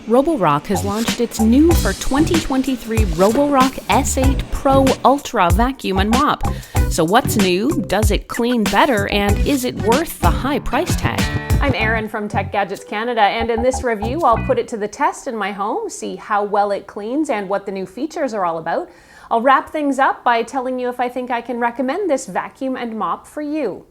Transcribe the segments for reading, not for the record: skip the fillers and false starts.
Roborock has launched its new for 2023 Roborock S8 Pro Ultra vacuum and mop. So what's new? Does it clean better? And is it worth the high price tag? I'm Erin from Tech Gadgets Canada, and in this review I'll put it to the test in my home, see how well it cleans and what the new features are all about. I'll wrap things up by telling you if I think I can recommend this vacuum and mop for you.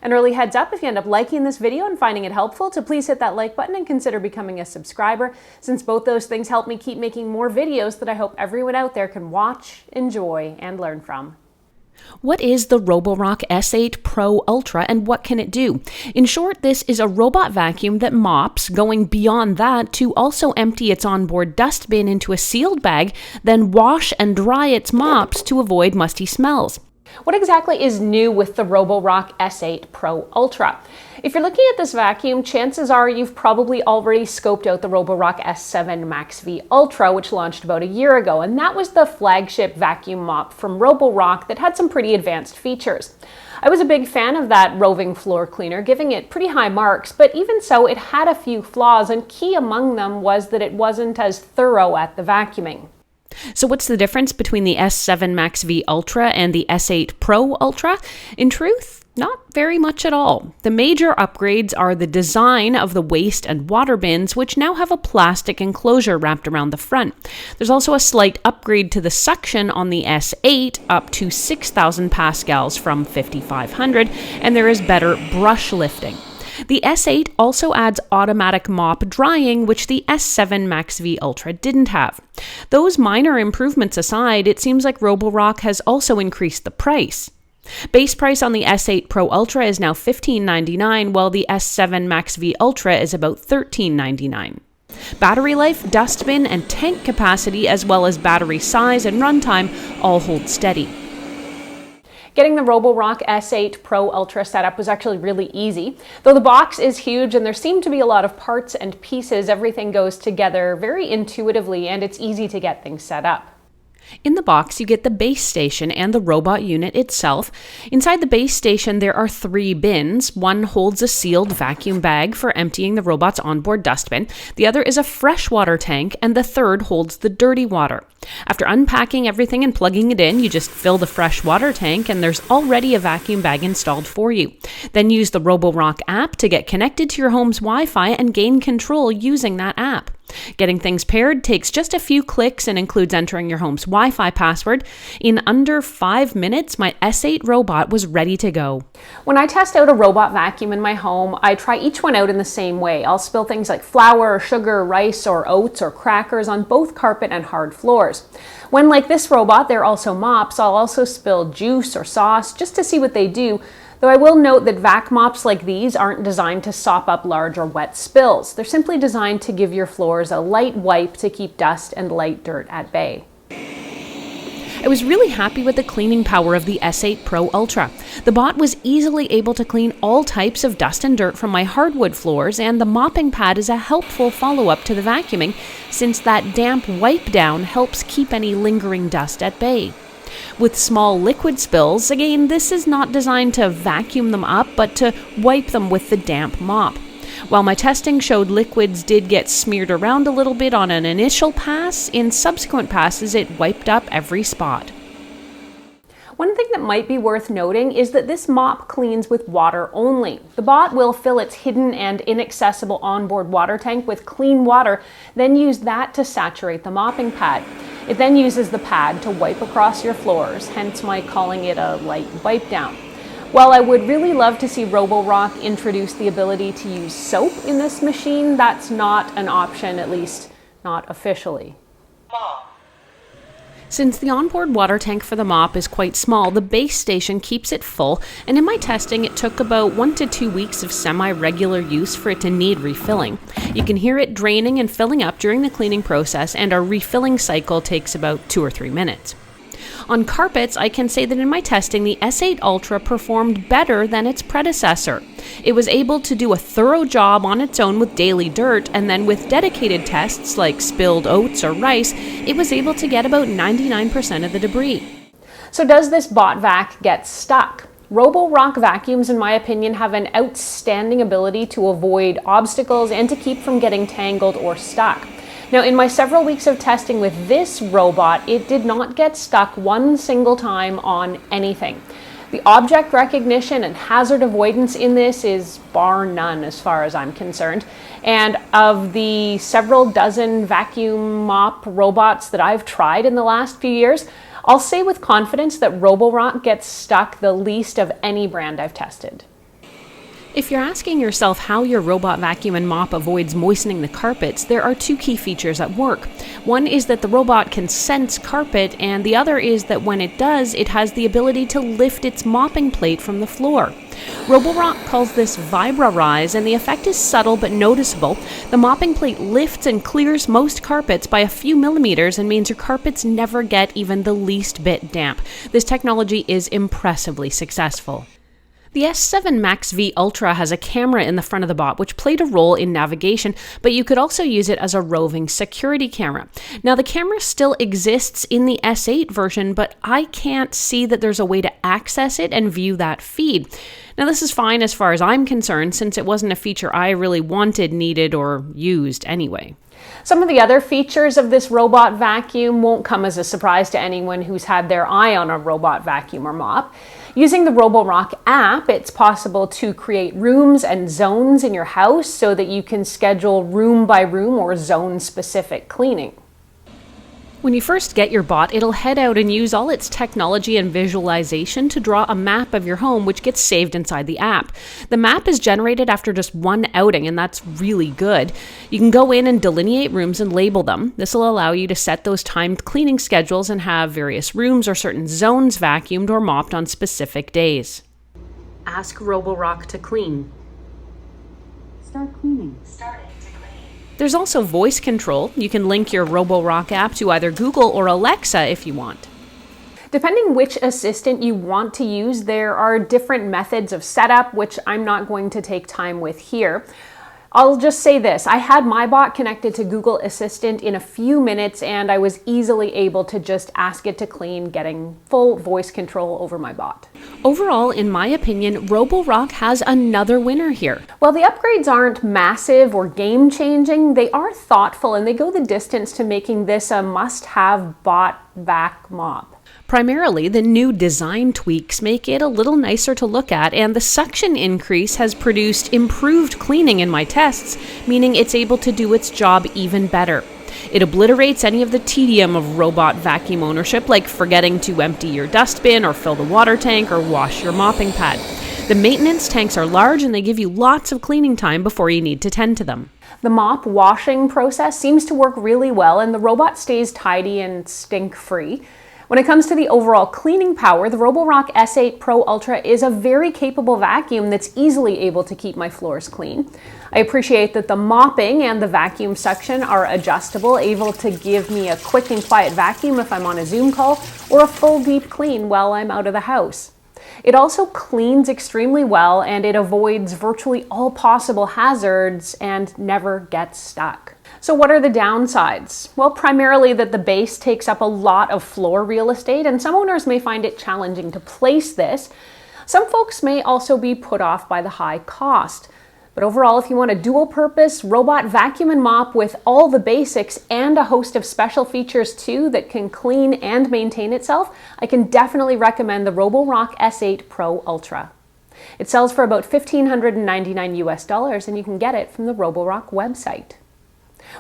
An early heads up, if you end up liking this video and finding it helpful, to please hit that like button and consider becoming a subscriber, since both those things help me keep making more videos that I hope everyone out there can watch, enjoy, and learn from. What is the Roborock S8 Pro Ultra and what can it do? In short, this is a robot vacuum that mops, going beyond that to also empty its onboard dustbin into a sealed bag, then wash and dry its mops to avoid musty smells. What exactly is new with the Roborock S8 Pro Ultra? If you're looking at this vacuum, chances are you've probably already scoped out the Roborock S7 Max V Ultra, which launched about a year ago, and that was the flagship vacuum mop from Roborock that had some pretty advanced features. I was a big fan of that roving floor cleaner, giving it pretty high marks, but even so, it had a few flaws, and key among them was that it wasn't as thorough at the vacuuming. So what's the difference between the S7 Max V Ultra and the S8 Pro Ultra? In truth, not very much at all. The major upgrades are the design of the waste and water bins, which now have a plastic enclosure wrapped around the front. There's also a slight upgrade to the suction on the S8, up to 6,000 pascals from 5,500, and there is better brush lifting. The S8 also adds automatic mop drying, which the S7 Max V Ultra didn't have. Those minor improvements aside, it seems like Roborock has also increased the price. Base price on the S8 Pro Ultra is now $15.99, while the S7 Max V Ultra is about $13.99. Battery life, dustbin, and tank capacity, as well as battery size and runtime, all hold steady. Getting the Roborock S8 Pro Ultra setup was actually really easy. Though the box is huge and there seem to be a lot of parts and pieces, everything goes together very intuitively and it's easy to get things set up. In the box, you get the base station and the robot unit itself. Inside the base station, there are 3 bins. One holds a sealed vacuum bag for emptying the robot's onboard dustbin. The other is a freshwater tank, and the third holds the dirty water. After unpacking everything and plugging it in, you just fill the freshwater tank, and there's already a vacuum bag installed for you. Then use the Roborock app to get connected to your home's Wi-Fi and gain control using that app. Getting things paired takes just a few clicks and includes entering your home's Wi-Fi password. In under 5 minutes, my S8 robot was ready to go. When I test out a robot vacuum in my home, I try each one out in the same way. I'll spill things like flour, sugar, rice, or oats, or crackers on both carpet and hard floors. When, like this robot, they're also mops, I'll also spill juice or sauce just to see what they do. Though I will note that vac mops like these aren't designed to sop up large or wet spills. They're simply designed to give your floors a light wipe to keep dust and light dirt at bay. I was really happy with the cleaning power of the S8 Pro Ultra. The bot was easily able to clean all types of dust and dirt from my hardwood floors, and the mopping pad is a helpful follow-up to the vacuuming, since that damp wipe down helps keep any lingering dust at bay. With small liquid spills, again, this is not designed to vacuum them up, but to wipe them with the damp mop. While my testing showed liquids did get smeared around a little bit on an initial pass, in subsequent passes it wiped up every spot. One thing that might be worth noting is that this mop cleans with water only. The bot will fill its hidden and inaccessible onboard water tank with clean water, then use that to saturate the mopping pad. It then uses the pad to wipe across your floors, hence my calling it a light wipe down. While I would really love to see Roborock introduce the ability to use soap in this machine, that's not an option, at least not officially. Since the onboard water tank for the mop is quite small, the base station keeps it full, and in my testing it took about 1 to 2 weeks of semi-regular use for it to need refilling. You can hear it draining and filling up during the cleaning process, and our refilling cycle takes about 2 or 3 minutes. On carpets, I can say that in my testing, the S8 Ultra performed better than its predecessor. It was able to do a thorough job on its own with daily dirt, and then with dedicated tests like spilled oats or rice, it was able to get about 99% of the debris. So does this botvac get stuck? Roborock vacuums, in my opinion, have an outstanding ability to avoid obstacles and to keep from getting tangled or stuck. Now, in my several weeks of testing with this robot, it did not get stuck one single time on anything. The object recognition and hazard avoidance in this is bar none as far as I'm concerned. And of the several dozen vacuum mop robots that I've tried in the last few years, I'll say with confidence that Roborock gets stuck the least of any brand I've tested. If you're asking yourself how your robot vacuum and mop avoids moistening the carpets, there are two key features at work. One is that the robot can sense carpet, and the other is that when it does, it has the ability to lift its mopping plate from the floor. Roborock calls this vibra-rise, and the effect is subtle but noticeable. The mopping plate lifts and clears most carpets by a few millimeters and means your carpets never get even the least bit damp. This technology is impressively successful. The S7 Max V Ultra has a camera in the front of the bot, which played a role in navigation, but you could also use it as a roving security camera. Now, the camera still exists in the S8 version, but I can't see that there's a way to access it and view that feed. Now, this is fine as far as I'm concerned, since it wasn't a feature I really wanted, needed, or used anyway. Some of the other features of this robot vacuum won't come as a surprise to anyone who's had their eye on a robot vacuum or mop. Using the Roborock app, it's possible to create rooms and zones in your house so that you can schedule room by room or zone specific cleaning. When you first get your bot, it'll head out and use all its technology and visualization to draw a map of your home, which gets saved inside the app. The map is generated after just one outing, and that's really good. You can go in and delineate rooms and label them. This will allow you to set those timed cleaning schedules and have various rooms or certain zones vacuumed or mopped on specific days. Ask Roborock to clean. Start cleaning. Starting to clean. There's also voice control. You can link your Roborock app to either Google or Alexa if you want. Depending which assistant you want to use, there are different methods of setup, which I'm not going to take time with here. I'll just say this, I had my bot connected to Google Assistant in a few minutes, and I was easily able to just ask it to clean, getting full voice control over my bot. Overall, in my opinion, Roborock has another winner here. While the upgrades aren't massive or game-changing, they are thoughtful and they go the distance to making this a must-have bot-vac mop. Primarily, the new design tweaks make it a little nicer to look at, and the suction increase has produced improved cleaning in my tests, meaning it's able to do its job even better. It obliterates any of the tedium of robot vacuum ownership, like forgetting to empty your dustbin or fill the water tank or wash your mopping pad. The maintenance tanks are large and they give you lots of cleaning time before you need to tend to them. The mop washing process seems to work really well, and the robot stays tidy and stink-free. When it comes to the overall cleaning power, the Roborock S8 Pro Ultra is a very capable vacuum that's easily able to keep my floors clean. I appreciate that the mopping and the vacuum suction are adjustable, able to give me a quick and quiet vacuum if I'm on a Zoom call, or a full deep clean while I'm out of the house. It also cleans extremely well, and it avoids virtually all possible hazards and never gets stuck. So what are the downsides? Well, primarily that the base takes up a lot of floor real estate, and some owners may find it challenging to place this. Some folks may also be put off by the high cost. But overall, if you want a dual-purpose robot vacuum and mop with all the basics and a host of special features too that can clean and maintain itself, I can definitely recommend the Roborock S8 Pro Ultra. It sells for about $1,599 US, and you can get it from the Roborock website.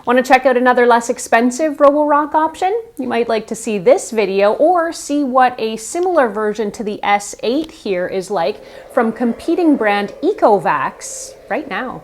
Want to check out another less expensive Roborock option? You might like to see this video or see what a similar version to the S8 here is like from competing brand EcoVacs right now.